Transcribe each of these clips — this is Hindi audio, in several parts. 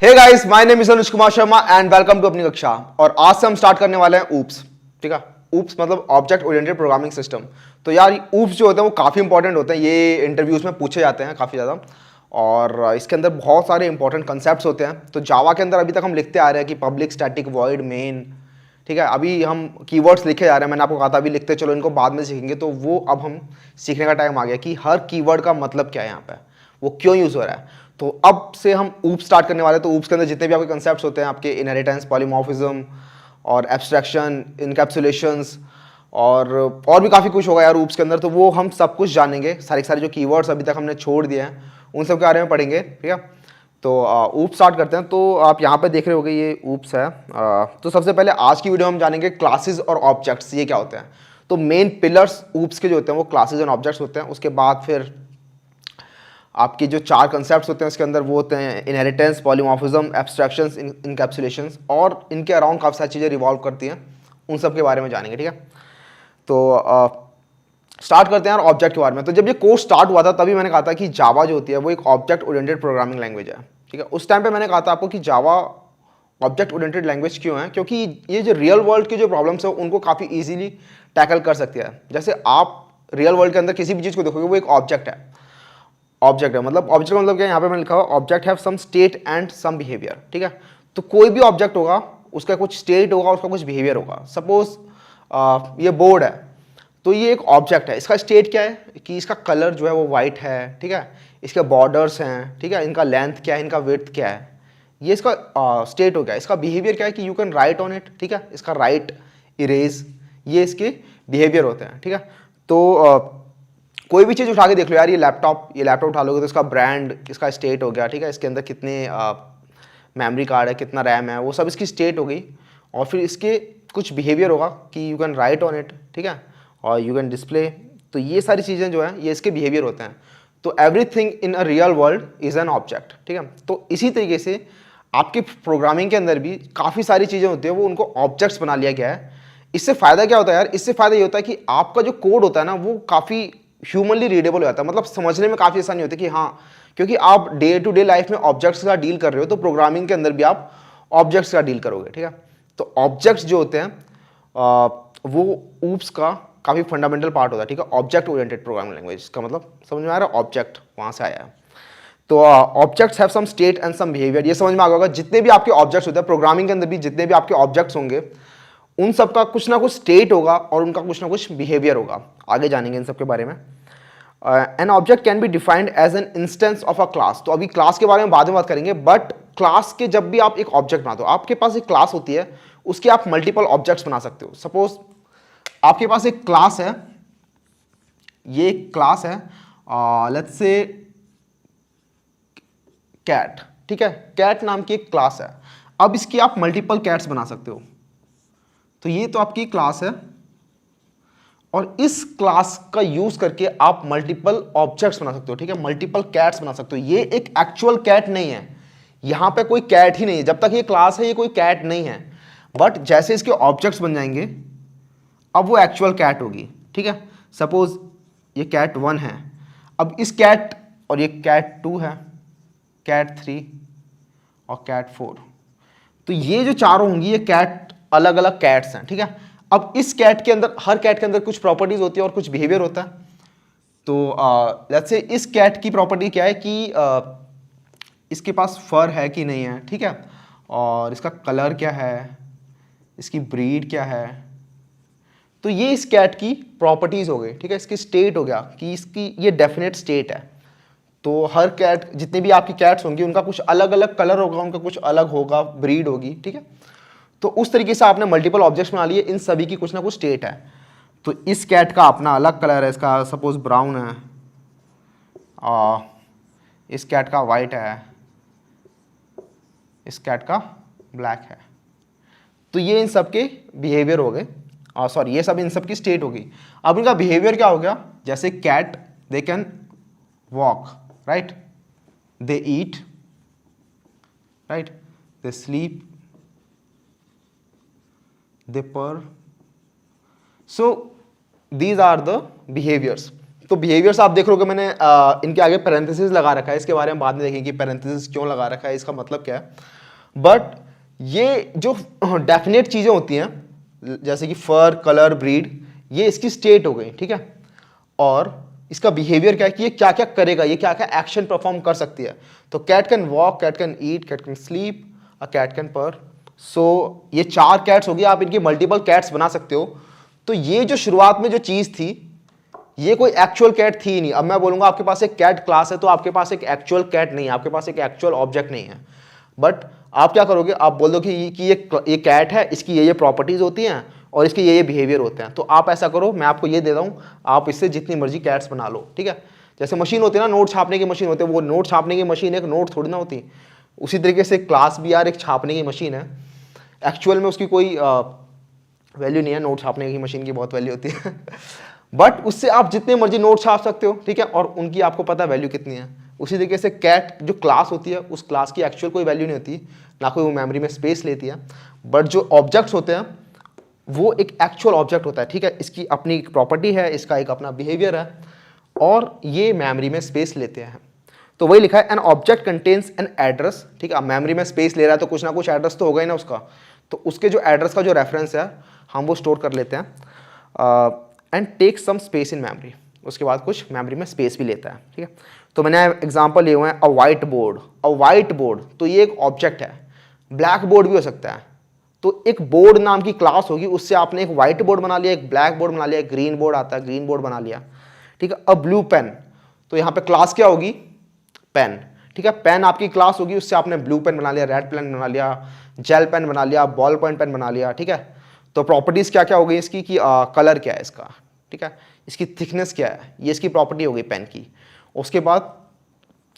Hey guys, my name is Anuj Kumar Sharma and welcome to अपनी कक्षा। और आज से हम स्टार्ट करने वाले हैं ऊप्स। ठीक है, ऊप्स मतलब ऑब्जेक्ट ओरिएंटेड प्रोग्रामिंग सिस्टम। तो यार ऊप्स जो होते हैं वो काफ़ी इंपॉर्टेंट होते हैं, ये इंटरव्यूज में पूछे जाते हैं काफ़ी ज़्यादा। और इसके अंदर बहुत सारे इंपॉर्टेंट कंसेप्ट्स होते हैं। तो जावा के अंदर अभी तक हम लिखते आ रहे हैं कि पब्लिक, स्टैटिक, वॉइड, मेन। ठीक है, अभी हम कीवर्ड्स लिखे जा रहे हैं। मैंने आपको कहा था अभी लिखते चलो, इनको बाद में सीखेंगे। तो वो अब हम सीखने का टाइम आ गया कि हर कीवर्ड का मतलब क्या है, यहाँ पे वो क्यों यूज़ हो रहा है। तो अब से हम ऊप स्टार्ट करने वाले हैं। तो ऊप्स के अंदर जितने भी आपके कंसेप्ट्स होते हैं, आपके इनहेरिटेंस, पॉलीमॉर्फिज्म और एब्स्ट्रैक्शन, इनकैप्सुलेशंस और भी काफ़ी कुछ होगा यार ऊप्स के अंदर। तो वो हम सब कुछ जानेंगे। सारे जो कीवर्ड्स अभी तक हमने छोड़ दिए हैं उन सब के बारे में पढ़ेंगे। ठीक है, तो ऊप स्टार्ट करते हैं। तो आप यहाँ पे देख रहे होगे ये ऊप्स है। तो सबसे पहले आज की वीडियो हम जानेंगे क्लासेस और ऑब्जेक्ट्स ये क्या होते हैं। तो मेन पिलर्स ऊप्स के जो होते हैं वो क्लासेस एंड ऑब्जेक्ट्स होते हैं। उसके बाद फिर आपके जो चार कंसेप्ट्स होते हैं उसके अंदर वो होते हैं इनहेरिटेंस, पॉलीमॉर्फिज्म, एब्स्ट्रैक्शंस, इनकैप्सुलेशंस, और इनके अराउंड काफ़ी सारी चीज़ें रिवॉल्व करती हैं। उन सब के बारे में जानेंगे। ठीक है, तो स्टार्ट करते हैं यार ऑब्जेक्ट के बारे में। तो जब ये कोर्स स्टार्ट हुआ था तभी मैंने कहा था कि जावा जो होती है वो एक ऑब्जेक्ट ओरिएंटेड प्रोग्रामिंग लैंग्वेज है। ठीक है, उस टाइम पे मैंने कहा था आपको कि जावा ऑब्जेक्ट ओरिएंटेड लैंग्वेज क्यों है, क्योंकि ये जो रियल वर्ल्ड के जो प्रॉब्लम्स है उनको काफ़ी ईजिली टैकल कर सकती है। जैसे आप रियल वर्ल्ड के अंदर किसी भी चीज़ को देखोगे वो एक ऑब्जेक्ट है। ऑब्जेक्ट है मतलब, ऑब्जेक्ट का मतलब क्या है, यहाँ पे मैंने लिखा हुआ object have some state and some behaviour. ठीक है, तो कोई भी ऑब्जेक्ट होगा उसका कुछ स्टेट होगा, उसका कुछ बिहेवियर होगा। सपोज ये बोर्ड है, तो ये एक ऑब्जेक्ट है। इसका स्टेट क्या है कि इसका कलर जो है वो वाइट है। ठीक है, इसके बॉर्डर्स हैं। ठीक है, इनका लेंथ क्या है, इनका विड्थ क्या है, ये इसका स्टेट हो गया। इसका बिहेवियर क्या है कि you can write on it. ठीक है, इसका राइट, इरेज, ये इसके बिहेवियर होते हैं। ठीक है, तो कोई भी चीज़ उठा के देख लो यार, ये लैपटॉप उठा लोगे तो इसका ब्रांड, इसका स्टेट हो गया। ठीक है, इसके अंदर कितने मेमोरी कार्ड है, कितना रैम है, वो सब इसकी स्टेट हो गई। और फिर इसके कुछ बिहेवियर होगा कि you can write on it. ठीक है, और यू कैन डिस्प्ले। तो ये सारी चीज़ें जो है ये इसके बिहेवियर होते हैं। तो everything in a real world is an object. ठीक है, तो इसी तरीके से आपकी प्रोग्रामिंग के अंदर भी काफ़ी सारी चीज़ें होती है वो उनको ऑब्जेक्ट्स बना लिया गया है। इससे फ़ायदा क्या होता है यार, इससे फ़ायदा ये होता है कि आपका जो कोड होता है ना वो काफ़ी ह्यूमनली रीडेबल हो जाता है। मतलब समझने में काफ़ी आसानी होती है कि हाँ, क्योंकि आप डे टू डे लाइफ में ऑब्जेक्ट्स का डील कर रहे हो, तो प्रोग्रामिंग के अंदर भी आप ऑब्जेक्ट्स का डील करोगे। ठीक है, तो ऑब्जेक्ट्स जो होते हैं वो ऊप्स का काफ़ी फंडामेंटल पार्ट होता है। ठीक है, ऑब्जेक्ट ओरिएंटेड प्रोग्रामिंग लैंग्वेज का मतलब समझ में आ रहा है, ऑब्जेक्ट वहाँ से आया है। तो objects have some state and some behaviour, ये समझ में आ गया होगा। जितने भी आपके ऑब्जेक्ट्स होते हैं प्रोग्रामिंग के अंदर भी, जितने भी आपके ऑब्जेक्ट्स होंगे उन सब का कुछ ना कुछ स्टेट होगा और उनका कुछ ना कुछ बिहेवियर होगा। आगे जानेंगे इन सब के बारे में। An object can be defined as an instance of a class. तो अभी क्लास के बारे में बाद में बात करेंगे, बट क्लास के जब भी आप एक ऑब्जेक्ट बनाते हो, आपके पास एक क्लास होती है, उसके आप मल्टीपल ऑब्जेक्ट्स बना सकते हो। सपोज आपके पास एक क्लास है, ये एक क्लास है, लेट्स से कैट। ठीक है, कैट नाम की एक क्लास है। अब इसकी आप मल्टीपल कैट्स बना सकते हो। तो ये तो आपकी क्लास है और इस क्लास का यूज करके आप मल्टीपल ऑब्जेक्ट्स बना सकते हो। ठीक है, मल्टीपल कैट्स बना सकते हो। ये एक एक्चुअल कैट नहीं है, यहां पे कोई कैट ही नहीं है। जब तक ये क्लास है ये कोई कैट नहीं है, बट जैसे इसके ऑब्जेक्ट्स बन जाएंगे अब वो एक्चुअल कैट होगी। ठीक है, सपोज ये कैट 1 है, अब इस कैट, और ये कैट 2 है, कैट 3 और कैट 4। तो ये जो चारों होंगी ये कैट, अलग अलग कैट्स हैं। ठीक है, अब इस कैट के अंदर, हर कैट के अंदर कुछ प्रॉपर्टीज होती है और कुछ बिहेवियर होता है। तो लेट्स से इस कैट की प्रॉपर्टी क्या है कि इसके पास फर है कि नहीं है। ठीक है, और इसका कलर क्या है, इसकी ब्रीड क्या है। तो ये इस कैट की प्रॉपर्टीज हो गई। ठीक है, इसकी स्टेट हो गया कि इसकी ये डेफिनेट स्टेट है। तो हर कैट, जितने भी आपकी कैट्स होंगी उनका कुछ अलग अलग कलर होगा, उनका कुछ अलग होगा, ब्रीड होगी। ठीक है, तो उस तरीके से आपने मल्टीपल ऑब्जेक्ट्स बना लिए, इन सभी की कुछ ना कुछ स्टेट है। तो इस कैट का अपना अलग कलर है, इसका सपोज ब्राउन है, और इस कैट का वाइट है, इस कैट का ब्लैक है। तो ये इन सब के बिहेवियर हो गए, सॉरी ये सब इन सब की स्टेट हो गई। अब इनका बिहेवियर क्या हो गया, जैसे cat, they can walk, right, they eat, right, they sleep, they purr. So these are the behaviors. तो बिहेवियर्स आप देख रहे हो कि मैंने इनके आगे पैरेंथेसिस लगा रखा है, इसके बारे में बाद में देखेंगे कि पैरेंथेसिस क्यों लगा रखा है, इसका मतलब क्या है। बट ये जो डेफिनेट चीज़ें होती हैं जैसे कि फर, कलर, ब्रीड, ये इसकी स्टेट हो गई, ठीक है। और इसका बिहेवियर क्या है कि ये क्या क्या करेगा, ये क्या क्या एक्शन परफॉर्म कर सकती है। तो cat can walk, cat can eat, cat can sleep, a cat can purr. So ये 4 कैट्स होगी, आप इनकी मल्टीपल कैट्स बना सकते हो। तो ये जो शुरुआत में जो चीज़ थी ये कोई एक्चुअल कैट थी नहीं। अब मैं बोलूंगा आपके पास एक कैट क्लास है तो आपके पास एक एक्चुअल कैट नहीं है, आपके पास एक एक्चुअल ऑब्जेक्ट नहीं है। बट आप क्या करोगे, आप बोल दो कि ये कैट है, इसकी ये प्रॉपर्टीज होती हैं और इसके ये बिहेवियर होते हैं। तो आप ऐसा करो, मैं आपको ये दे रहा हूँ, आप इससे जितनी मर्जी कैट्स बना लो, ठीक है। जैसे मशीन होती है ना, नोट छापने की मशीन होती है, वो नोट छापने की मशीन एक नोट थोड़ी ना होती। उसी तरीके से क्लास भी यार एक छापने की मशीन है, एक्चुअल में उसकी कोई वैल्यू नहीं है। नोट छापने की मशीन की बहुत वैल्यू होती है बट उससे आप जितने मर्जी नोट छाप सकते हो, ठीक है, और उनकी आपको पता है वैल्यू कितनी है। उसी तरीके से कैट जो क्लास होती है, उस क्लास की एक्चुअल कोई वैल्यू नहीं होती, ना कोई वो मेमोरी में स्पेस लेती है। बट जो ऑब्जेक्ट्स होते हैं वो एक एक्चुअल ऑब्जेक्ट होता है, ठीक है, इसकी अपनी एक प्रॉपर्टी है, इसका एक अपना बिहेवियर है और ये मेमोरी में स्पेस लेते हैं। तो वही लिखा है, an object contains an address, ठीक है। मेमोरी में स्पेस ले रहा है तो कुछ ना कुछ एड्रेस तो होगा ही ना उसका, तो उसके जो एड्रेस का जो रेफरेंस है हम वो स्टोर कर लेते हैं। And take some space in memory, उसके बाद कुछ मेमोरी में स्पेस भी लेता है, ठीक है। तो मैंने एग्जांपल लिए हुए हैं, अ वाइट बोर्ड। अ वाइट बोर्ड तो ये एक ऑब्जेक्ट है, ब्लैक बोर्ड भी हो सकता है। तो एक बोर्ड नाम की क्लास होगी, उससे आपने एक वाइट बोर्ड बना लिया, एक ब्लैक बोर्ड बना लिया, एक ग्रीन बोर्ड आता है, ग्रीन बोर्ड बना लिया, ठीक है। अ ब्लू पेन, तो यहाँ पे क्लास क्या होगी, पेन, ठीक है। पेन आपकी क्लास होगी, उससे आपने ब्लू पेन बना लिया, रेड पेन बना लिया, जेल पेन बना लिया, बॉल पॉइंट पेन बना लिया, ठीक है। तो प्रॉपर्टीज क्या क्या हो गई इसकी कि कलर क्या है इसका, ठीक है, इसकी थिकनेस क्या है, ये इसकी प्रॉपर्टी हो गई पेन की। उसके बाद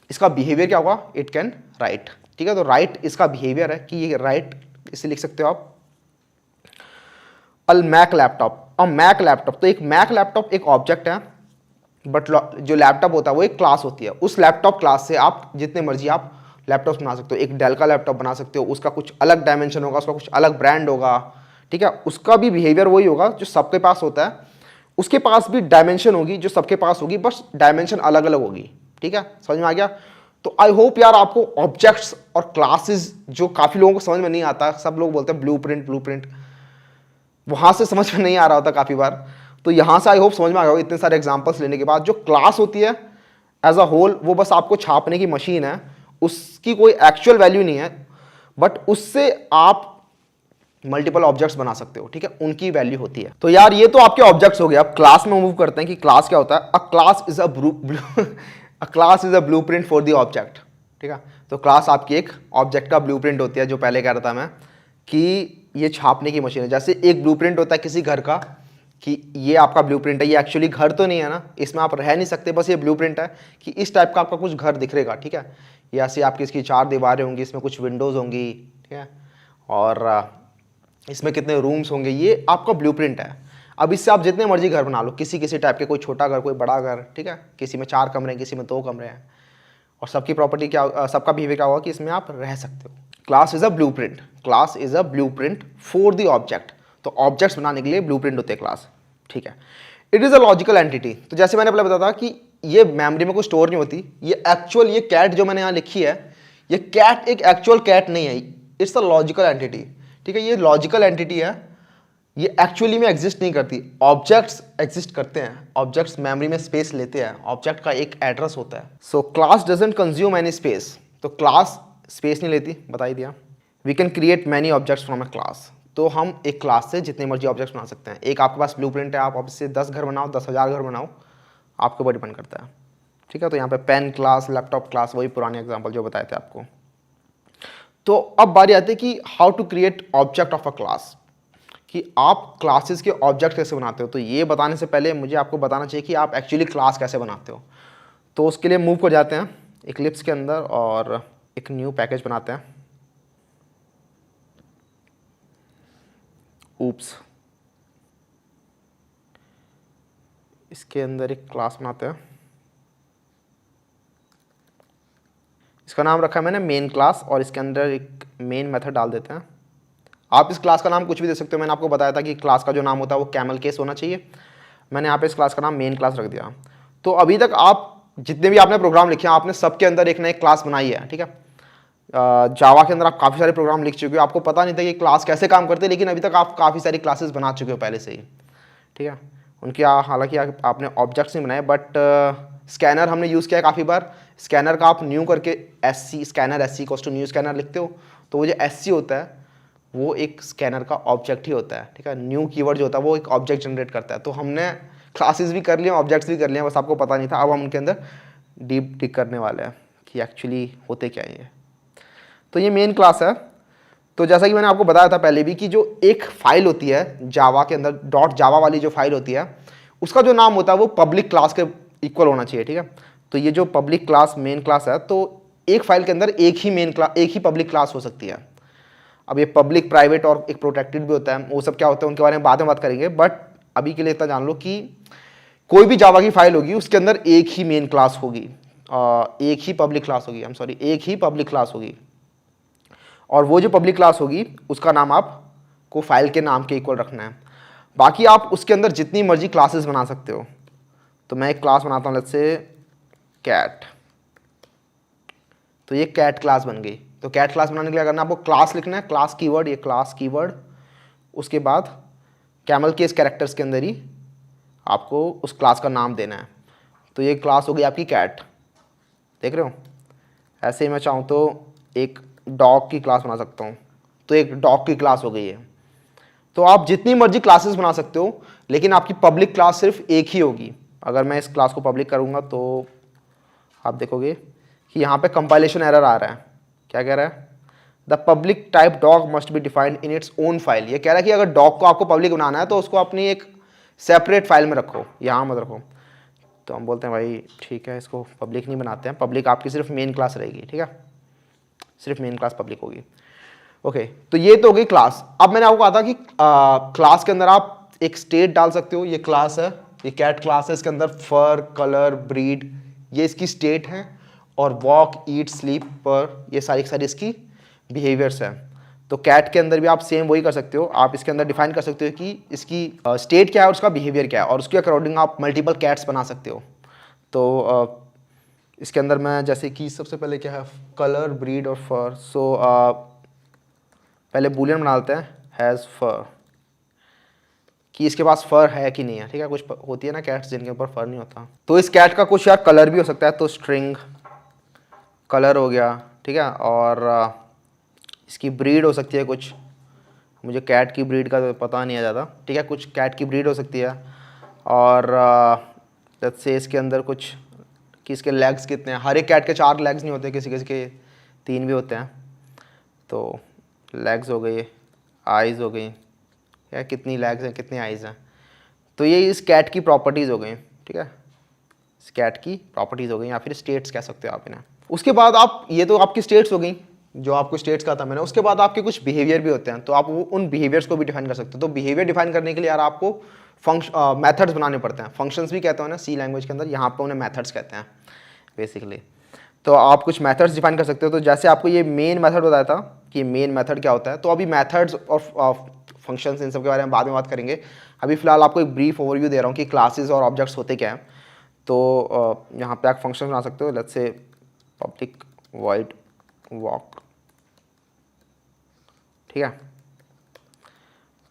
इसका बिहेवियर क्या होगा, इट कैन राइट, ठीक है। तो राइट इसका बिहेवियर है कि ये राइट, इसे लिख सकते हो आप अल मैक लैपटॉप। अ मैक लैपटॉप, तो एक मैक लैपटॉप एक ऑब्जेक्ट है, बट जो लैपटॉप होता है वो एक क्लास होती है। उस लैपटॉप क्लास से आप जितने मर्जी आप लैपटॉप बना सकते हो। एक डेल का लैपटॉप बना सकते हो, उसका कुछ अलग डायमेंशन होगा, उसका कुछ अलग ब्रांड होगा, ठीक है। उसका भी बिहेवियर वही होगा जो सबके पास होता है, उसके पास भी डायमेंशन होगी जो सबके पास होगी, बस डायमेंशन अलग अलग होगी, ठीक है। समझ में आ गया। तो आई होप यार आपको ऑब्जेक्ट्स और क्लासेस जो काफ़ी लोगों को समझ में नहीं आता, सब लोग बोलते हैं ब्लूप्रिंट, वहाँ से समझ में नहीं आ रहा होता काफ़ी बार, तो यहाँ से आई होप समझ में आ गया इतने सारे एग्जांपल्स लेने के बाद। जो क्लास होती है एज अ होल वो बस आपको छापने की मशीन है, उसकी कोई एक्चुअल वैल्यू नहीं है, बट उससे आप मल्टीपल ऑब्जेक्ट्स बना सकते हो, ठीक है, उनकी वैल्यू होती है। तो यार ये तो आपके ऑब्जेक्ट्स हो गए। अब क्लास में मूव करते हैं कि क्लास क्या होता है। अ class is a blueprint for the object, ठीक है। तो क्लास आपकी एक ऑब्जेक्ट का ब्लूप्रिंट होती है, जो पहले कह रहा था मैं कि ये छापने की मशीन है। जैसे एक ब्लूप्रिंट होता है किसी घर का कि ये आपका ब्लूप्रिंट है, ये एक्चुअली घर तो नहीं है ना, इसमें आप रह नहीं सकते, बस ये ब्लूप्रिंट है कि इस टाइप का आपका कुछ घर दिखेगा, ठीक है। या ऐसे आपकी इसकी 4 दीवारें होंगी, इसमें कुछ विंडोज़ होंगी, ठीक है, और इसमें कितने रूम्स होंगे, ये आपका ब्लूप्रिंट है। अब इससे आप जितने मर्जी घर बना लो, किसी किसी टाइप के, कोई छोटा घर, कोई बड़ा घर, ठीक है, किसी में 4 कमरे हैं, किसी में 2 कमरे हैं, और सबकी प्रॉपर्टी क्या, सबका बिहेवियर क्या होगा कि इसमें आप रह सकते हो। Class is a blueprint, class is a blueprint for the object. तो ऑब्जेक्ट्स बनाने के लिए ब्लूप्रिंट होते हैं क्लास, ठीक है। It is a logical entity, तो जैसे मैंने पहले बताया था कि ये मेमोरी में कोई स्टोर नहीं होती। ये एक्चुअल, ये कैट जो मैंने यहाँ लिखी है, ये कैट एक एक्चुअल कैट नहीं है, इट्स अ लॉजिकल एंटिटी, ठीक है। ये लॉजिकल एंटिटी है, ये एक्चुअली में एग्जिस्ट नहीं करती। ऑब्जेक्ट्स एग्जिस्ट करते हैं, ऑब्जेक्ट्स मेमोरी में स्पेस लेते हैं, ऑब्जेक्ट का एक एड्रेस होता है। So class doesn't consume any space, तो क्लास स्पेस नहीं लेती, बता ही दिया। We can create many objects from a class, तो हम एक क्लास से जितने मर्जी ऑब्जेक्ट्स बना सकते हैं। एक आपके पास ब्लूप्रिंट है, आप इससे 10 घर बनाओ, 10,000 घर बनाओ, आपके ऊपर डिपेंड करता है, ठीक है। तो यहाँ पे पेन क्लास, लैपटॉप क्लास, वही पुराने एग्जाम्पल जो बताए थे आपको। तो अब बारी आती है कि how to create object of a class, कि आप क्लासेस के ऑब्जेक्ट कैसे बनाते हो। तो ये बताने से पहले मुझे आपको बताना चाहिए कि आप एक्चुअली क्लास कैसे बनाते हो। तो उसके लिए मूव कर जाते हैं इक्लिप्स के अंदर और एक न्यू पैकेज बनाते हैं। ऊप्स, इसके अंदर एक क्लास बनाते हैं, इसका नाम रखा है मैंने मेन क्लास, और इसके अंदर एक मेन मेथड डाल देते हैं। आप इस क्लास का नाम कुछ भी दे सकते हो, मैंने आपको बताया था कि क्लास का जो नाम होता है वो कैमल केस होना चाहिए। मैंने यहाँ पे इस क्लास का नाम मेन क्लास रख दिया। तो अभी तक आप जितने भी आपने प्रोग्राम लिखे हैं आपने सबके अंदर एक ना एक क्लास बनाई है, ठीक है। जावा के अंदर आप काफ़ी सारे प्रोग्राम लिख चुके हो, आपको पता नहीं था कि क्लास कैसे काम करते, लेकिन अभी तक आप काफ़ी सारी क्लासेस बना चुके हो पहले से ही, ठीक है। उनकी हालांकि आपने ऑब्जेक्ट्स नहीं बनाए, बट स्कैनर हमने यूज़ किया है काफ़ी बार। स्कैनर का आप न्यू करके SC scanner SC equals to new scanner लिखते हो, तो वो जो SC होता है वो एक स्कैनर का ऑब्जेक्ट ही होता है, ठीक है। न्यू कीवर्ड जो होता है वो एक ऑब्जेक्ट जनरेट करता है। तो हमने क्लासेस भी कर लिए, ऑब्जेक्ट्स भी कर लिए, बस आपको पता नहीं था। अब हम उनके अंदर डीप डिग करने वाले हैं कि एक्चुअली होते क्या है ये। तो ये मेन क्लास है। तो जैसा कि मैंने आपको बताया था पहले भी कि जो एक फाइल होती है जावा के अंदर, डॉट जावा वाली जो फाइल होती है, उसका जो नाम होता है वो पब्लिक क्लास के इक्वल होना चाहिए, ठीक है। तो ये जो पब्लिक क्लास मेन क्लास है, तो एक फाइल के अंदर एक ही पब्लिक क्लास हो सकती है। अब ये पब्लिक, प्राइवेट और एक प्रोटेक्टेड भी होता है, वो सब क्या होता है उनके बारे में बाद में बात करेंगे। बट अभी के लिए इतना जान लो कि कोई भी जावा की फाइल होगी उसके अंदर एक ही मेन क्लास होगी, एक ही पब्लिक क्लास होगी, एक ही पब्लिक क्लास होगी। और वो जो पब्लिक क्लास होगी उसका नाम आपको फाइल के नाम के इक्वल रखना है। बाकी आप उसके अंदर जितनी मर्जी क्लासेस बना सकते हो। तो मैं एक क्लास बनाता हूँ, लेट्स से कैट। तो ये कैट क्लास बन गई। तो कैट क्लास बनाने के लिए करना, आपको क्लास लिखना है, क्लास कीवर्ड, ये क्लास कीवर्ड, उसके बाद कैमल केस कैरेक्टर्स के अंदर ही आपको उस क्लास का नाम देना है। तो ये क्लास हो गई आपकी कैट, देख रहे हो। ऐसे ही मैं चाहूँ तो एक डॉग की क्लास बना सकता हूँ, तो एक डॉग की क्लास हो गई है। तो आप जितनी मर्जी क्लासेस बना सकते हो, लेकिन आपकी पब्लिक क्लास सिर्फ एक ही होगी। अगर मैं इस क्लास को पब्लिक करूँगा तो आप देखोगे कि यहाँ पे कंपाइलेशन एरर आ रहा है। क्या कह रहा है? The public type dog must be defined in its own file. ये कह रहा है कि अगर डॉग को आपको पब्लिक बनाना है तो उसको अपनी एक सेपरेट फाइल में रखो, यहाँ मत रखो। तो हम बोलते हैं भाई ठीक है, इसको पब्लिक नहीं बनाते हैं, पब्लिक आपकी सिर्फ मेन क्लास रहेगी, ठीक है, सिर्फ मेन क्लास पब्लिक होगी। ओके, तो ये तो हो गई क्लास। अब मैंने आपको कहा था कि क्लास के अंदर आप एक स्टेट डाल सकते हो। ये क्लास है, ये कैट क्लास है, इसके अंदर फर, कलर, ब्रीड, ये इसकी स्टेट है, और वॉक, ईट, स्लीप, पर, ये सारी सारी इसकी बिहेवियर्स हैं। तो कैट के अंदर भी आप सेम वही कर सकते हो। आप इसके अंदर डिफाइन कर सकते हो कि इसकी स्टेट क्या है और उसका बिहेवियर क्या है, और उसके अकॉर्डिंग आप मल्टीपल कैट्स बना सकते हो। तो इसके अंदर मैं जैसे कि सबसे पहले क्या है, कलर, ब्रीड और फर। सो पहले बूलियन बना लेते हैं, हैज़ फर, कि इसके पास फर है कि नहीं है, ठीक है। कुछ होती है ना कैट्स जिनके ऊपर फर नहीं होता। तो इस कैट का कुछ यार कलर भी हो सकता है, तो स्ट्रिंग कलर हो गया, ठीक है। और इसकी ब्रीड हो सकती है कुछ, मुझे कैट की ब्रीड का तो पता नहीं है ज़्यादा, ठीक है। कुछ कैट की ब्रीड हो सकती है। और लेट्स से इसके अंदर कुछ कि इसके लेग्स कितने हैं। हर एक कैट के 4 लेग्स नहीं होते, किसी किसी के 3 भी होते हैं। तो लेग्स हो गई, आइज़ हो गई, या कितनी लेग्स हैं कितनी आइज़ हैं। तो ये इस कैट की प्रॉपर्टीज़ हो गई, ठीक है, इस कैट की प्रॉपर्टीज़ हो गई, या फिर स्टेट्स कह सकते हो आप इन्हें। उसके बाद आप, ये तो आपकी स्टेट्स हो गई जो आपको स्टेट्स कहा था मैंने। उसके बाद आपके कुछ बिहेवियर भी होते हैं, तो आप वो उन बिहेवियर्स को भी डिफाइन कर सकते हो। तो बिहेवियर डिफाइन करने के लिए यार आपको मेथड्स बनाने पड़ते हैं। फंक्शंस भी कहते हो ना सी लैंग्वेज के अंदर, यहाँ पर उन्हें मेथड्स कहते हैं बेसिकली। तो आप कुछ मेथड्स डिफाइन कर सकते हो। तो जैसे आपको ये मेन मेथड बताया था कि मेन मेथड क्या होता है, तो अभी मेथड्स और फंक्शंस इन सब के बारे में बाद में बात करेंगे। अभी फिलहाल आपको एक ब्रीफ ओवरव्यू दे रहा हूँ कि क्लासेस और ऑब्जेक्ट्स होते क्या हैं। तो यहाँ पे आप फंक्शन बना सकते हो, let's say public void walk, ठीक है।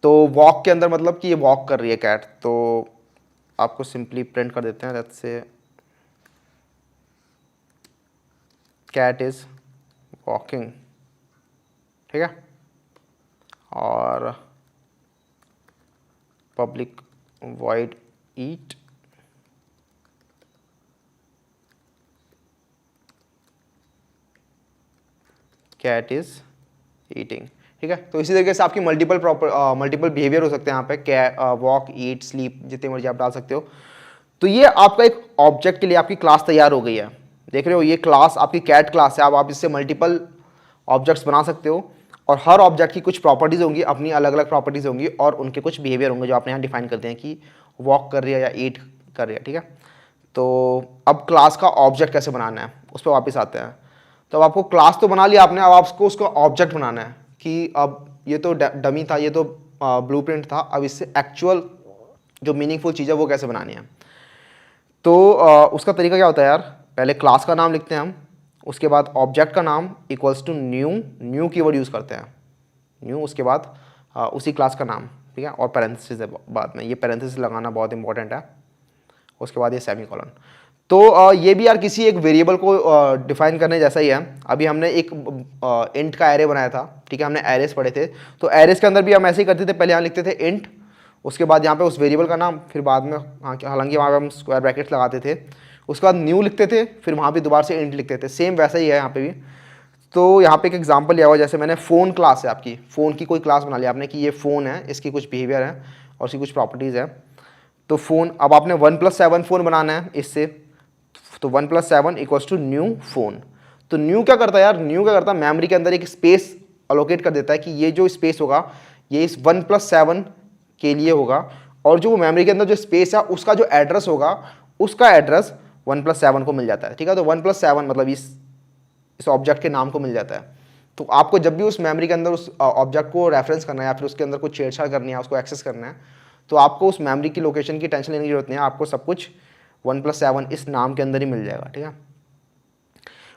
तो वॉक के अंदर मतलब कि ये वॉक कर रही है कैट, तो आपको सिंपली प्रिंट कर देते हैं, let's say cat is walking, ठीक है। और public void eat, cat is eating, ठीक है। तो इसी तरीके से आपकी मल्टीपल बिहेवियर हो सकते हैं यहाँ पे, वॉक, ईट, स्लीप, जितने मर्जी आप डाल सकते हो। तो ये आपका एक ऑब्जेक्ट के लिए आपकी क्लास तैयार हो गई है। देख रहे हो, ये क्लास आपकी कैट क्लास है। अब आप इससे मल्टीपल ऑब्जेक्ट्स बना सकते हो, और हर ऑब्जेक्ट की कुछ प्रॉपर्टीज़ होंगी, अपनी अलग अलग प्रॉपर्टीज़ होंगी, और उनके कुछ बिहेवियर होंगे जो आपने यहाँ डिफाइन करते हैं कि वॉक कर रही है या ईट कर रही है, ठीक है। तो अब क्लास का ऑब्जेक्ट कैसे बनाना है उस पर वापस आते हैं। तो अब आपको क्लास तो बना लिया आपने, अब आपको उसका ऑब्जेक्ट बनाना है कि अब ये तो डमी था, ये तो ब्लूप्रिंट था, अब इससे एक्चुअल जो मीनिंगफुल चीज़ है वो कैसे बनानी है। तो उसका तरीका क्या होता है यार, पहले क्लास का नाम लिखते हैं हम, उसके बाद ऑब्जेक्ट का नाम equals to new keyword use करते हैं, न्यू, उसके बाद उसी क्लास का नाम, ठीक है, और पैरेंथेसिस है बाद में, ये पैरेंथेसिस लगाना बहुत इंपॉर्टेंट है, उसके बाद ये सेमीकोलन। तो ये भी यार किसी एक वेरिएबल को डिफाइन करने जैसा ही है। अभी हमने एक इंट का एरे बनाया था, ठीक है, हमने एरेस पढ़े थे, तो एरेस के अंदर भी हम ऐसे ही करते थे, पहले यहाँ लिखते थे इंट, उसके बाद यहाँ पे उस वेरिएबल का नाम, फिर बाद में हालांकि वहाँ पे हम स्क्वायर ब्रैकेट्स लगाते थे, उसके बाद न्यू लिखते थे, फिर वहाँ भी दोबारा से इंट लिखते थे, सेम वैसा ही है यहाँ पे भी। तो यहाँ पे एक एग्जांपल लिया हुआ, जैसे मैंने फ़ोन क्लास है, आपकी फ़ोन की कोई क्लास बना लिया आपने कि ये फ़ोन है, इसकी कुछ बिहेवियर है और इसकी कुछ प्रॉपर्टीज़ है। तो फ़ोन, अब आपने 1+7 फ़ोन बनाना है इससे, तो 1+7 इक्वल्स टू न्यू फ़ोन। तो न्यू क्या करता है यार, न्यू क्या करता है, मेमोरी के अंदर एक स्पेस अलोकेट कर देता है कि ये जो स्पेस होगा ये इस 1+7 के लिए होगा, और जो मेमोरी के अंदर जो स्पेस है उसका जो एड्रेस होगा, उसका एड्रेस 1+7 को मिल जाता है, ठीक है। तो 1+7 मतलब इस ऑब्जेक्ट के नाम को मिल जाता है। तो आपको जब भी उस मेमोरी के अंदर उस ऑब्जेक्ट को रेफरेंस करना है या फिर उसके अंदर कुछ छेड़छाड़ करनी है, उसको एक्सेस करना है, तो आपको उस मेमोरी की लोकेशन की टेंशन लेने की जरूरत नहीं है, आपको सब कुछ 1+7 इस नाम के अंदर ही मिल जाएगा, ठीक है।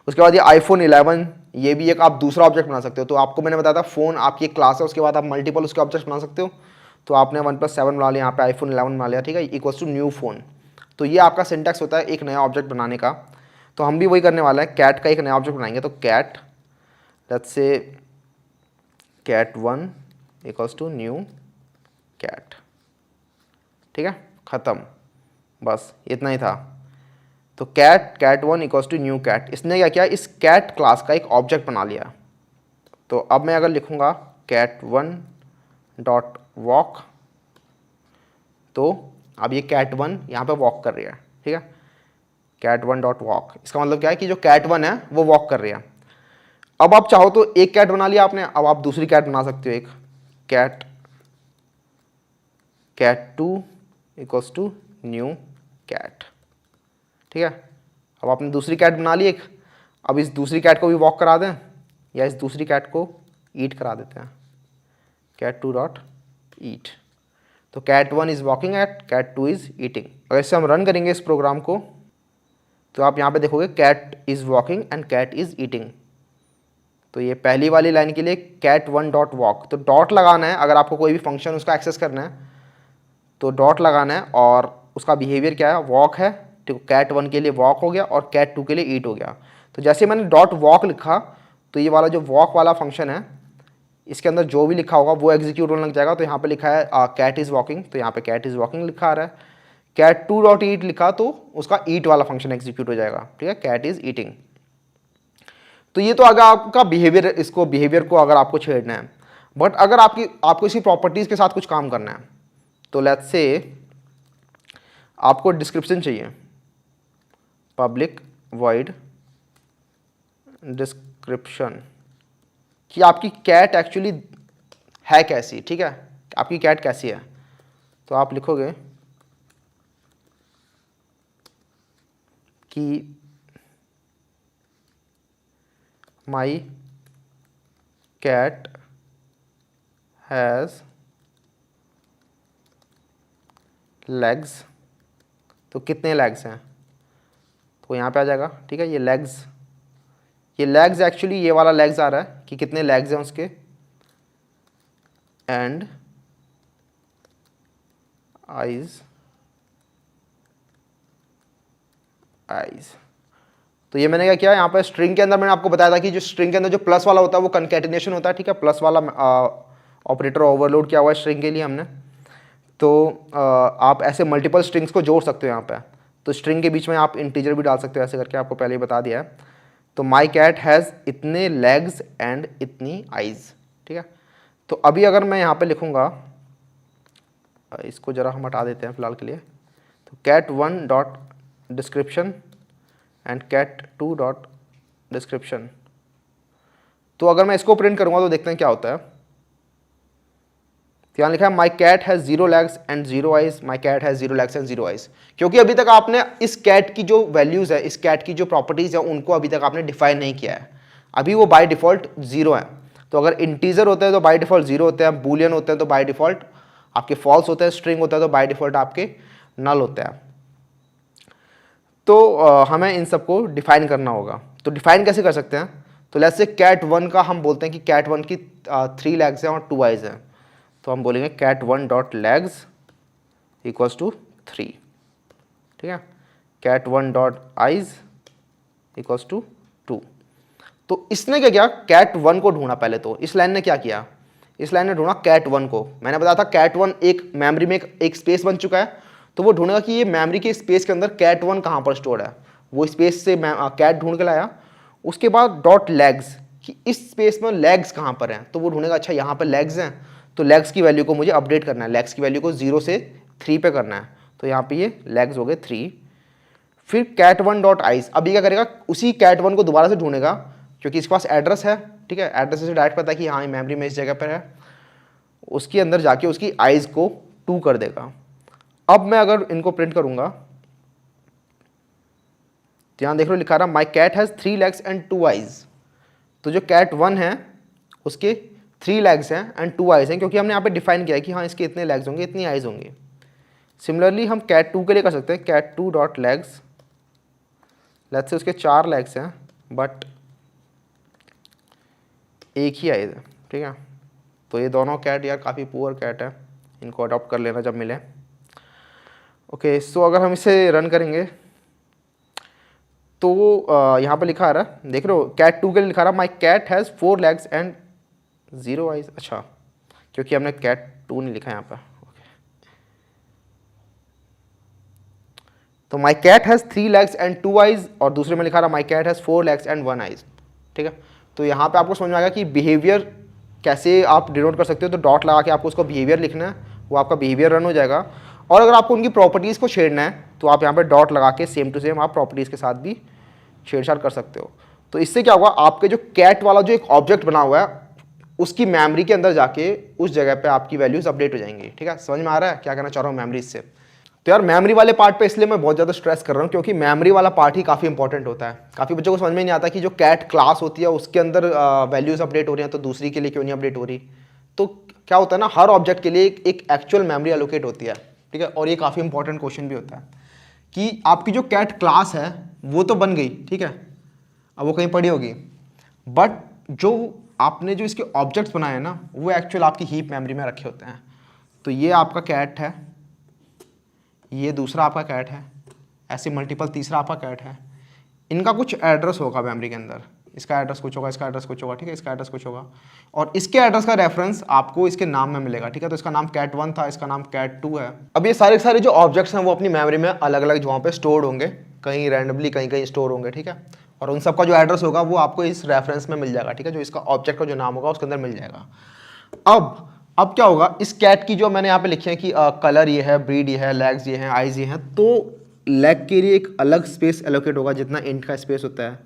उसके बाद ये iPhone 11, ये भी एक आप दूसरा ऑब्जेक्ट बना सकते हो। तो आपको मैंने बताया था फ़ोन आपकी एक क्लास है, उसके बाद आप मल्टीपल उसके ऑब्जेक्ट बना सकते हो। तो आपने 1+7 बना लिया, यहाँ पे iPhone 11 बना लिया, ठीक है, इक्वल्स टू न्यू फ़ोन। तो ये आपका सिंटैक्स होता है एक नया ऑब्जेक्ट बनाने का। तो हम भी वही करने वाला है, कैट का एक नया ऑब्जेक्ट बनाएंगे। तो cat, let's say cat1 equals to new cat, ठीक है, ख़त्म, बस इतना ही था। तो cat1 equals to new cat, इसने क्या किया, इस कैट क्लास का एक ऑब्जेक्ट बना लिया। तो अब मैं अगर लिखूँगा cat1 डॉट वॉक, तो अब ये cat1 यहाँ पे वॉक कर रही है, ठीक है, cat1 डॉट वॉक, इसका मतलब क्या है कि जो cat1 है वो वॉक कर रही है। अब आप चाहो तो एक कैट बना लिया आपने, अब आप दूसरी कैट बना सकते हो, एक cat2 equals to new cat, ठीक है। अब आपने दूसरी कैट बना ली एक, अब इस दूसरी कैट को भी वॉक करा दें या इस दूसरी कैट को ईट करा देते हैं, cat2 डॉट ईट। तो cat1 is walking at cat2 is eating. अगर इससे हम रन करेंगे इस प्रोग्राम को, तो आप यहाँ पे देखोगे cat is walking and cat is eating. तो ये पहली वाली लाइन के लिए cat1 डॉट वॉक, तो डॉट लगाना है अगर आपको कोई भी फंक्शन उसका एक्सेस करना है, तो डॉट लगाना है, और उसका बिहेवियर क्या है, वॉक है, तो cat1 के लिए वॉक हो गया और cat2 के लिए ईट हो गया। तो जैसे मैंने डॉट वॉक लिखा, तो ये वाला जो वॉक वाला फंक्शन है, इसके अंदर जो भी लिखा होगा वो एग्जीक्यूट होने लग जाएगा। तो यहाँ पे लिखा है कैट इज़ वॉकिंग, तो यहाँ पे कैट इज़ वॉकिंग लिखा आ रहा है। cat2 डॉट ईट लिखा तो उसका ईट वाला फंक्शन एग्जीक्यूट हो जाएगा, ठीक है, कैट इज़ ईटिंग। तो ये तो अगर आपका बिहेवियर, इसको बिहेवियर को अगर आपको छेड़ना है, बट अगर आपको इसी प्रॉपर्टीज़ के साथ कुछ काम करना है, तो लेट्स से आपको डिस्क्रिप्शन चाहिए, पब्लिक वॉइड डिस्क्रिप्शन, कि आपकी कैट एक्चुअली है कैसी, ठीक है, आपकी कैट कैसी है। तो आप लिखोगे कि माई कैट हैज़ लेग्स, तो कितने लेग्स हैं, तो यहाँ पे आ जाएगा, ठीक है, ये लेग्स एक्चुअली ये वाला लेग्स आ रहा है कि कितने लेग्स हैं उसके, एंड आइज, तो ये मैंने क्या किया, यहाँ पे स्ट्रिंग के अंदर मैंने आपको बताया था कि जो स्ट्रिंग के अंदर जो प्लस वाला होता है वो कंकैटिनेशन होता है, ठीक है, प्लस वाला ऑपरेटर ओवरलोड किया हुआ है स्ट्रिंग के लिए हमने। तो आप ऐसे मल्टीपल स्ट्रिंग्स को जोड़ सकते हो यहाँ पे, तो स्ट्रिंग के बीच में आप इंटीजर भी डाल सकते हो, ऐसे करके आपको पहले ही बता दिया है। तो माई कैट हैज़ इतने लेग्स एंड इतनी आइज़, ठीक है। तो अभी अगर मैं यहाँ पे लिखूँगा, इसको ज़रा हम हटा देते हैं फिलहाल के लिए, तो cat1 dot description and cat2 dot description, तो अगर मैं इसको प्रिंट करूँगा तो देखते हैं क्या होता है। यहाँ लिखा है my cat has 0 legs and 0 eyes, my cat has 0 legs and 0 eyes, क्योंकि अभी तक आपने इस कैट की जो वैल्यूज़ है, इस कैट की जो प्रॉपर्टीज़ है, उनको अभी तक आपने डिफाइन नहीं किया है, अभी वो बाय डिफ़ॉल्ट 0 है। तो अगर इंटीजर होते हैं तो बाय डिफ़ॉल्ट 0 होते हैं, बूलियन होते हैं तो बाय डिफ़ॉल्ट आपके फॉल्स होते हैं, स्ट्रिंग होता है तो बाय डिफ़ॉल्ट आपके नल होते हैं। तो हमें इन सबको डिफाइन करना होगा। तो डिफाइन कैसे कर सकते हैं? तो लेट्स से कैट वन का हम बोलते हैं कि कैट वन की 3 लेग्स हैं और 2 आइज हैं, तो हम बोलेंगे cat one dot legs equals to 3, ठीक है। Cat one dot eyes equals to 2। तो इसने क्या किया, कैट वन को ढूंढा पहले। तो इस लाइन ने क्या किया, इस लाइन ने ढूंढा कैट वन को। मैंने बताया था कैट वन एक मेमोरी में एक स्पेस बन चुका है, तो वो ढूंढेगा कि ये मेमोरी के स्पेस के अंदर कैट वन कहाँ पर स्टोर है। वो स्पेस से कैट ढूंढ के लाया। उसके बाद डॉट लेग्स कि इस स्पेस में लेग्स कहाँ पर हैं, तो वो ढूंढेगा अच्छा यहाँ पर लेग्स हैं, तो लेग्स की वैल्यू को मुझे अपडेट करना है, लेग्स की वैल्यू को 0 से 3 पे करना है। तो यहाँ पे ये लेग्स हो गए 3। फिर कैट वन डॉट आइज, अभी क्या करेगा, उसी कैट वन को दोबारा से ढूंढेगा क्योंकि इसके पास एड्रेस है, ठीक है। एड्रेस से डायरेक्ट पता है कि हाँ ये मेमोरी में इस जगह पर है। उसके अंदर जाके उसकी आइज को 2 कर देगा। अब मैं अगर इनको प्रिंट करूंगा तो यहाँ देख लो लिखा रहा my cat has 3 legs and 2 eyes. तो जो कैट वन है उसके 3 लेग्स हैं एंड 2 आइज हैं, क्योंकि हमने यहाँ पे डिफाइन किया है कि हाँ इसके इतने लेग्स होंगे, इतनी आइज होंगी। सिमिलरली हम कैट टू के लिए कर सकते हैं, cat two dot legs, let's say उसके 4 लेग्स हैं बट एक ही आइज है, ठीक है। तो ये दोनों कैट यार काफ़ी पुअर कैट है, इनको अडॉप्ट कर लेना जब मिले। ओके सो अगर हम इसे रन करेंगे तो यहाँ पर लिखा आ रहा है, देख रहे हो कैट टू के लिए लिखा रहा my cat has 4 legs and 0 eyes. अच्छा, क्योंकि हमने कैट टू नहीं लिखा यहाँ पर। तो my cat has 3 legs and 2 eyes, और दूसरे में लिखा रहा my cat has 4 legs and 1 eyes, ठीक है। तो यहाँ पे आपको समझ में आएगा कि बिहेवियर कैसे आप डिनोट कर सकते हो। तो डॉट लगा के आपको उसको बिहेवियर लिखना है, वो आपका बिहेवियर रन हो जाएगा। और अगर आपको उनकी प्रॉपर्टीज़ को छेड़ना है तो आप यहाँ पे डॉट लगा के सेम टू सेम आप प्रॉपर्टीज़ के साथ भी छेड़छाड़ कर सकते हो। तो इससे क्या होगा, आपके जो कैट वाला जो एक ऑब्जेक्ट बना हुआ है उसकी मेमोरी के अंदर जाके उस जगह पे आपकी वैल्यूज अपडेट हो जाएंगी, ठीक है। समझ में आ रहा है क्या कहना चाह रहा हूँ मेमोरी से? तो यार मेमोरी वाले पार्ट पे इसलिए मैं बहुत ज़्यादा स्ट्रेस कर रहा हूँ क्योंकि मेमोरी वाला पार्ट ही काफ़ी इंपॉर्टेंट होता है। काफ़ी बच्चों को समझ में नहीं आता कि जो कैट क्लास होती है उसके अंदर वैल्यूज अपडेट हो रही हैं तो दूसरी के लिए क्यों नहीं अपडेट हो रही। तो क्या होता है ना, हर ऑब्जेक्ट के लिए एक एक्चुअल मेमोरी एलोकेट होती है, ठीक है। और ये काफ़ी इंपॉर्टेंट क्वेश्चन भी होता है कि आपकी जो कैट क्लास है वो तो बन गई, ठीक है, अब वो कहीं पड़ी होगी, बट जो आपने जो इसके ऑब्जेक्ट्स बनाए हैं ना वो एक्चुअल आपकी हीप मेमोरी में रखे होते हैं। तो ये आपका कैट है, ये दूसरा आपका कैट है, ऐसे मल्टीपल तीसरा आपका कैट है। इनका कुछ एड्रेस होगा मेमोरी के अंदर, इसका एड्रेस कुछ होगा, इसका एड्रेस कुछ होगा, ठीक है, इसका एड्रेस कुछ होगा, और इसके एड्रेस का रेफरेंस आपको इसके नाम में मिलेगा, ठीक है। तो इसका नाम कैट वन था, इसका नाम कैट टू है। अब ये सारे सारे जो ऑब्जेक्ट्स हैं वो अपनी मेमोरी में अलग अलग जगहों पे स्टोर्ड होंगे, कहीं रैंडमली कहीं कहीं स्टोर होंगे, ठीक है। और उन सबका जो एड्रेस होगा वो आपको इस रेफरेंस में मिल जाएगा, ठीक है, जो इसका ऑब्जेक्ट का जो नाम होगा उसके अंदर मिल जाएगा। अब क्या होगा, इस कैट की जो मैंने यहाँ पे लिखे हैं कि कलर ये है, ब्रीड ये है, लेग्स ये हैं, आइज ये हैं, तो लेग के लिए एक अलग स्पेस एलोकेट होगा जितना इंट का स्पेस होता है।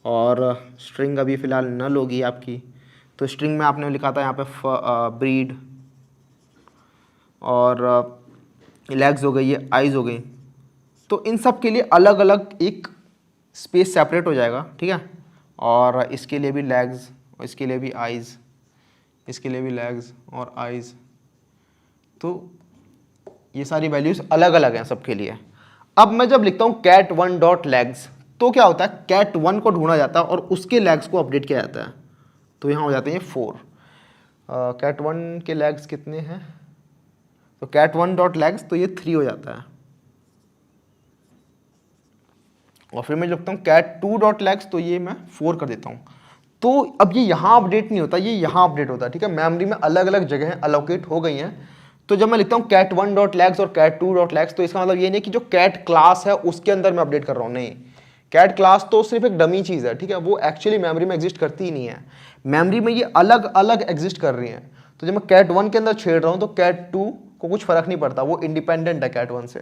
और स्ट्रिंग अभी फ़िलहाल नल होगी आपकी, तो स्ट्रिंग में आपने लिखा था यहाँ पे ब्रीड, और लेग्स हो गई, ये आइज हो गई। तो इन सब के लिए अलग अलग एक स्पेस सेपरेट हो जाएगा, ठीक है। और इसके लिए भी लेग्स, इसके लिए भी आइज़, इसके लिए भी लेग्स और आइज़। तो ये सारी वैल्यूज़ अलग अलग हैं सबके लिए। अब मैं जब लिखता हूँ कैट वन डॉट लेग्स, तो क्या होता है, कैट वन को ढूंढा जाता है और उसके लेग्स को अपडेट किया जाता है। तो यहाँ हो जाते हैं 4। कैट वन के लेग्स कितने हैं, तो कैट वन डॉट लेग्स तो ये 3 हो जाता है। और फिर मैं लिखता हूँ कैट टू डॉट लेग्स, तो ये मैं 4 कर देता हूँ। तो अब ये यहाँ अपडेट नहीं होता, ये यहाँ अपडेट होता है, ठीक है। मेमोरी में अलग अलग जगह अलोकेट हो गई हैं। तो जब मैं लिखता हूँ कैट वन डॉट लेग्स और कैट टू डॉट लेग्स, तो इसका मतलब ये नहीं कि जो कैट क्लास है उसके अंदर मैं अपडेट कर रहा हूँ, नहीं। कैट क्लास तो सिर्फ एक डमी चीज़ है, ठीक है, वो एक्चुअली मेमोरी में एग्जिस्ट करती ही नहीं है। मेमोरी में ये अलग अलग एग्जिस्ट कर रही हैं। तो जब मैं कैट वन के अंदर छेड़ रहा हूँ तो कैट टू को कुछ फर्क नहीं पड़ता, वो इंडिपेंडेंट है कैट वन से,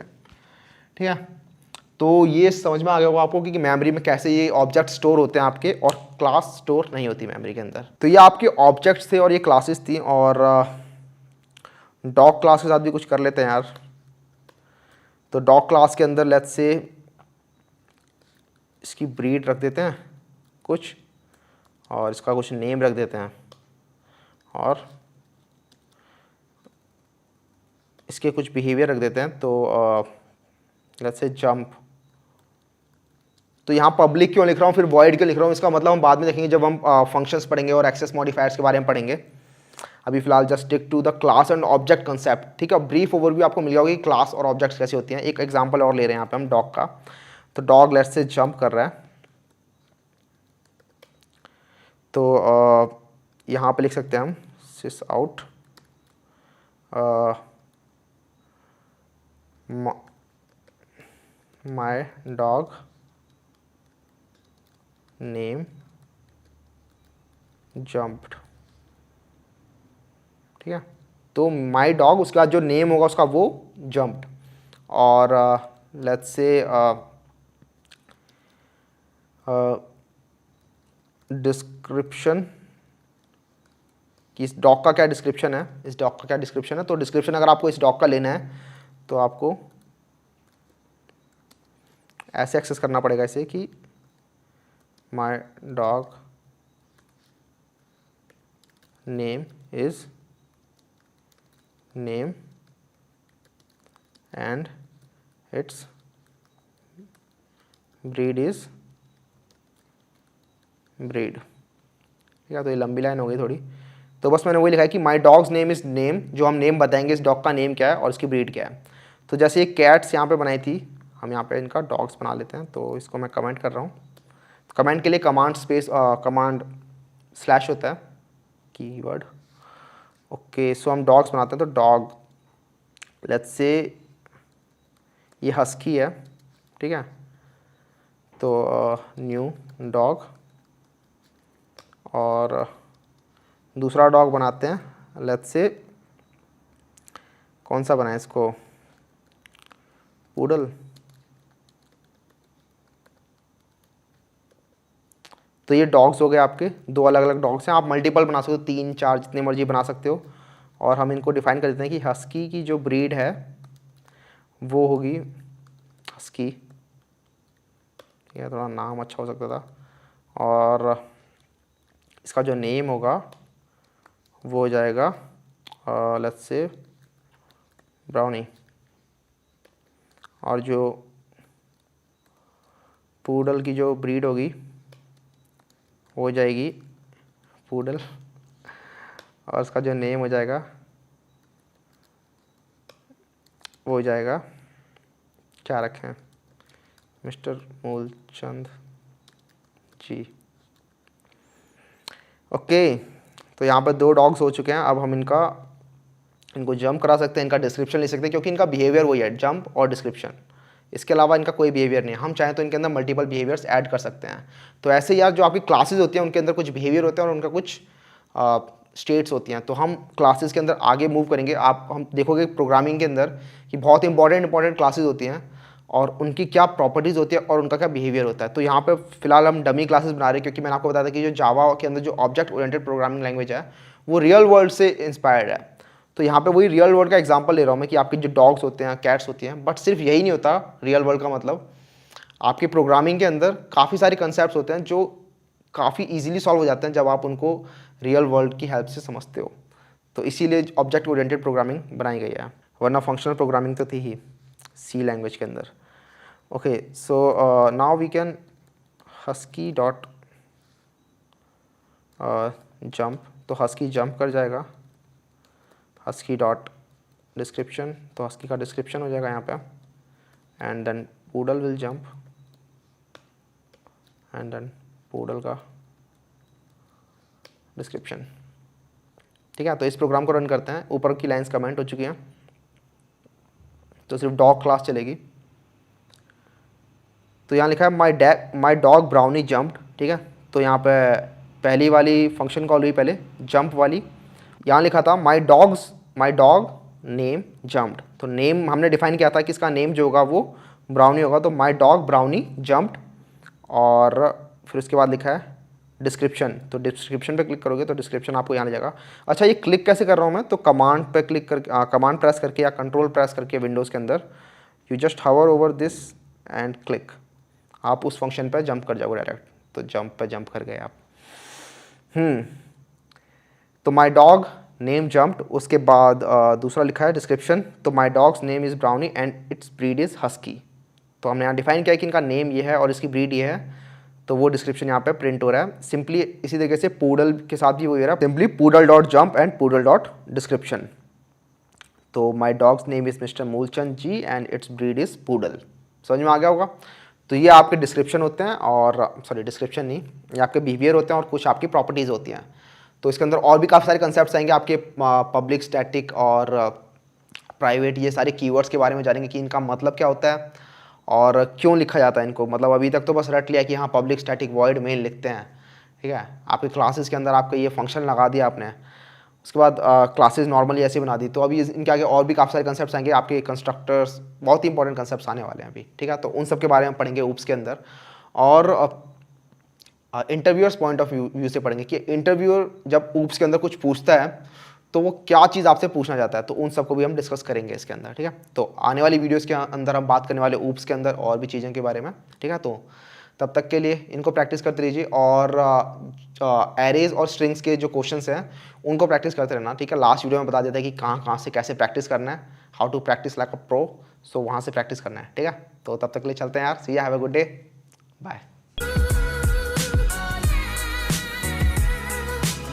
ठीक है। तो ये समझ में आ गया होगा आपको कि मेमोरी में कैसे ये ऑब्जेक्ट स्टोर होते हैं आपके, और क्लास स्टोर नहीं होती मेमोरी के अंदर। तो ये आपके ऑब्जेक्ट्स थे और ये क्लासेस थी। और डॉग क्लास के साथ भी कुछ कर लेते हैं यार। तो डॉग क्लास के अंदर लेट्स से इसकी ब्रीड रख देते हैं कुछ, और इसका कुछ नेम रख देते हैं, और इसके कुछ बिहेवियर रख देते हैं। तो लेट्स से जंप, तो यहाँ पब्लिक क्यों लिख रहा हूँ, फिर वॉइड क्यों लिख रहा हूँ, इसका मतलब हम बाद में देखेंगे जब हम फंक्शंस पढ़ेंगे और एक्सेस मॉडिफायर्स के बारे में पढ़ेंगे। अभी फिलहाल just stick to the class and object concept, ठीक है। ब्रीफ ओवरव्यू आपको मिल जाएगा कि क्लास और ऑब्जेक्ट्स कैसे होती हैं। एक एग्जांपल और ले रहे हैं यहाँ पे हम डॉग का। तो डॉग लेट्स से जंप कर रहा है, तो यहाँ पे लिख सकते हैं हम this out my dog name jumped, ठीक है। तो माई डॉग, उसके बाद जो नेम होगा उसका वो जंप्ड। और लेट्स से डिस्क्रिप्शन कि इस डॉग का क्या डिस्क्रिप्शन है, इस डॉग का क्या डिस्क्रिप्शन है। तो डिस्क्रिप्शन अगर आपको इस डॉग का लेना है तो आपको ऐसे एक्सेस करना पड़ेगा इसे कि माई dog name is name and its breed is breed, ठीक है। तो ये लंबी लाइन हो गई थोड़ी, तो बस मैंने वही लिखा है कि माई डॉग्स नेम इज़ नेम, जो हम नेम बताएंगे इस डॉग का नेम क्या है और इसकी ब्रीड क्या है। तो जैसे ये कैट्स यहाँ पे बनाई थी, हम यहाँ पे इनका डॉग्स बना लेते हैं। तो इसको मैं कमेंट कर रहा हूँ। कमेंट के लिए कमांड स्पेस कमांड स्लैश होता है कीवर्ड। ओके, सो हम डॉग्स बनाते हैं। तो डॉग लेट्स से ये हस्की है, ठीक है। तो न्यू डॉग, और दूसरा डॉग बनाते हैं। लेट्स से कौन सा बनाए इसको, पूडल। तो ये डॉग्स हो गए आपके, दो अलग अलग डॉग्स हैं। आप मल्टीपल बना सकते हो, 3 4 जितने मर्जी बना सकते हो। और हम इनको डिफाइन कर देते हैं कि हस्की की जो ब्रीड है वो होगी हस्की, ये थोड़ा नाम अच्छा हो सकता था। और इसका जो नेम होगा वो हो जाएगा लेट्स से ब्राउनी। और जो पूडल की जो ब्रीड होगी वो हो जाएगी पूडल, और उसका जो नेम हो जाएगा वो हो जाएगा, क्या रखें, मिस्टर मूलचंद जी। ओके, तो यहाँ पर 2 डॉग्स हो चुके हैं। अब हम इनको जंप करा सकते हैं, इनका डिस्क्रिप्शन ले सकते हैं, क्योंकि इनका बिहेवियर वही है, जंप और डिस्क्रिप्शन। इसके अलावा इनका कोई बिहेवियर नहीं है। हम चाहें तो इनके अंदर मल्टीपल बिहेवियर्स ऐड कर सकते हैं। तो ऐसे यार जो आपकी क्लासेस होती हैं उनके अंदर कुछ बिहेवियर होते हैं और उनका कुछ स्टेट्स होती हैं। तो हम क्लासेस के अंदर आगे मूव करेंगे। हम देखोगे प्रोग्रामिंग के अंदर कि बहुत इंपॉर्टेंट क्लासेस होती हैं और उनकी क्या प्रॉपर्टीज़ होती है और उनका क्या बिहेवियर होता है। तो यहाँ पे फिलहाल हम डमी क्लासेस बना रहे हैं, क्योंकि मैंने आपको बताया था कि जो जावा के अंदर जो ऑब्जेक्ट ओरिएंटेड प्रोग्रामिंग लैंग्वेज है वो रियल वर्ल्ड से इंस्पायर्ड है। तो यहाँ पे वही रियल वर्ल्ड का एग्जांपल ले रहा हूँ मैं कि आपके जो डॉग्स होते हैं, कैट्स होती हैं। बट सिर्फ यही नहीं होता रियल वर्ल्ड का मतलब, आपकी प्रोग्रामिंग के अंदर काफ़ी सारे कंसेप्ट होते हैं जो काफ़ी ईजिली सॉल्व हो जाते हैं जब आप उनको रियल वर्ल्ड की हेल्प से समझते हो। तो इसीलिए ऑब्जेक्ट ओरिएंटेड प्रोग्रामिंग बनाई गई है, वरना फंक्शनल प्रोग्रामिंग तो थी ही सी लैंग्वेज के अंदर। Okay, so now we can husky dot jump, तो हस्की जंप कर जाएगा। हस्की डॉट डिस्क्रिप्शन, तो हस्की का डिस्क्रिप्शन हो जाएगा यहाँ पे, and then poodle will jump, and then poodle का डिस्क्रिप्शन, ठीक है। तो इस प्रोग्राम को रन करते हैं। ऊपर की लाइंस कमेंट हो चुकी हैं, तो सिर्फ डॉग क्लास चलेगी। तो यहाँ लिखा है माई डॉग ब्राउनी जंप्ड, ठीक है। तो यहाँ पे पहली वाली फंक्शन कॉल हुई पहले, जंप वाली। यहाँ लिखा था माई डॉग नेम जंप्ड, तो नेम हमने डिफाइन किया था कि इसका नेम जो होगा वो ब्राउनी होगा। तो माई डॉग ब्राउनी जंप्ड, और फिर उसके बाद लिखा है डिस्क्रिप्शन। तो डिस्क्रिप्शन पे क्लिक करोगे तो डिस्क्रिप्शन आपको यहाँ ले जाएगा। अच्छा, ये क्लिक कैसे कर रहा हूँ मैं, तो कमांड पे क्लिक करके, कमांड प्रेस करके या कंट्रोल प्रेस करके विंडोज़ के अंदर you just hover over this and click, आप उस फंक्शन पे जंप कर जाओगे डायरेक्ट। तो जंप पे जंप कर गए आप। तो माई डॉग नेम जंप्ड, उसके बाद दूसरा लिखा है डिस्क्रिप्शन। तो my dog's name is Brownie and its breed is husky. तो हमने यहाँ डिफाइन किया है कि इनका नेम ये है और इसकी ब्रीड ये है, तो वो डिस्क्रिप्शन यहाँ पे प्रिंट हो रहा है। सिंपली इसी तरीके से पूडल के साथ भी वो हो रहा है, simply poodle dot jump and poodle dot description. तो my dog's name is mister Moolchand ji and its breed is poodle. समझ में आ गया होगा। तो ये आपके डिस्क्रिप्शन होते हैं, और सॉरी डिस्क्रिप्शन नहीं, ये आपके बिहेवियर होते हैं और कुछ आपकी प्रॉपर्टीज़ होती हैं। तो इसके अंदर और भी काफ़ी सारे कंसेप्ट आएंगे आपके, पब्लिक, स्टैटिक और प्राइवेट, ये सारे कीवर्ड्स के बारे में जानेंगे कि इनका मतलब क्या होता है और क्यों लिखा जाता है इनको। मतलब अभी तक तो बस रट लिया कि हाँ पब्लिक स्टैटिक वॉइड मेन लिखते हैं, ठीक है। आपके क्लासेस के अंदर आपका ये फंक्शन लगा दिया आपने, उसके बाद क्लासेस नॉर्मली ऐसे बना दी। तो अभी इनके आगे और भी काफ़ी सारे कंसेप्ट आएंगे आपके, कंस्ट्रक्टर्स, बहुत ही इंपॉर्टेंट कंसेप्ट आने वाले हैं अभी, ठीक है। तो उन सब के बारे में पढ़ेंगे ऊप्स के अंदर। और इंटरव्यूअर्स पॉइंट ऑफ व्यू से पढ़ेंगे कि इंटरव्यूअर जब ऊप्स के अंदर कुछ पूछता है तो वो क्या चीज़ आपसे पूछना चाहता है, तो उन सबको भी हम डिस्कस करेंगे इसके अंदर, ठीक है। तो आने वाली वीडियोस के अंदर हम बात करने वाले ऊप्स के अंदर और भी चीज़ों के बारे में, ठीक है। तो तब तक के लिए इनको प्रैक्टिस करते रहिए, और एरेज और स्ट्रिंग्स के जो क्वेश्चंस हैं उनको प्रैक्टिस करते रहना, ठीक है। लास्ट वीडियो में बता देता है कि कहाँ कहाँ से कैसे प्रैक्टिस करना है, how to practice like a pro, so वहाँ से प्रैक्टिस करना है, ठीक है। तो तब तक के लिए चलते हैं यार, see you, have a good day, bye.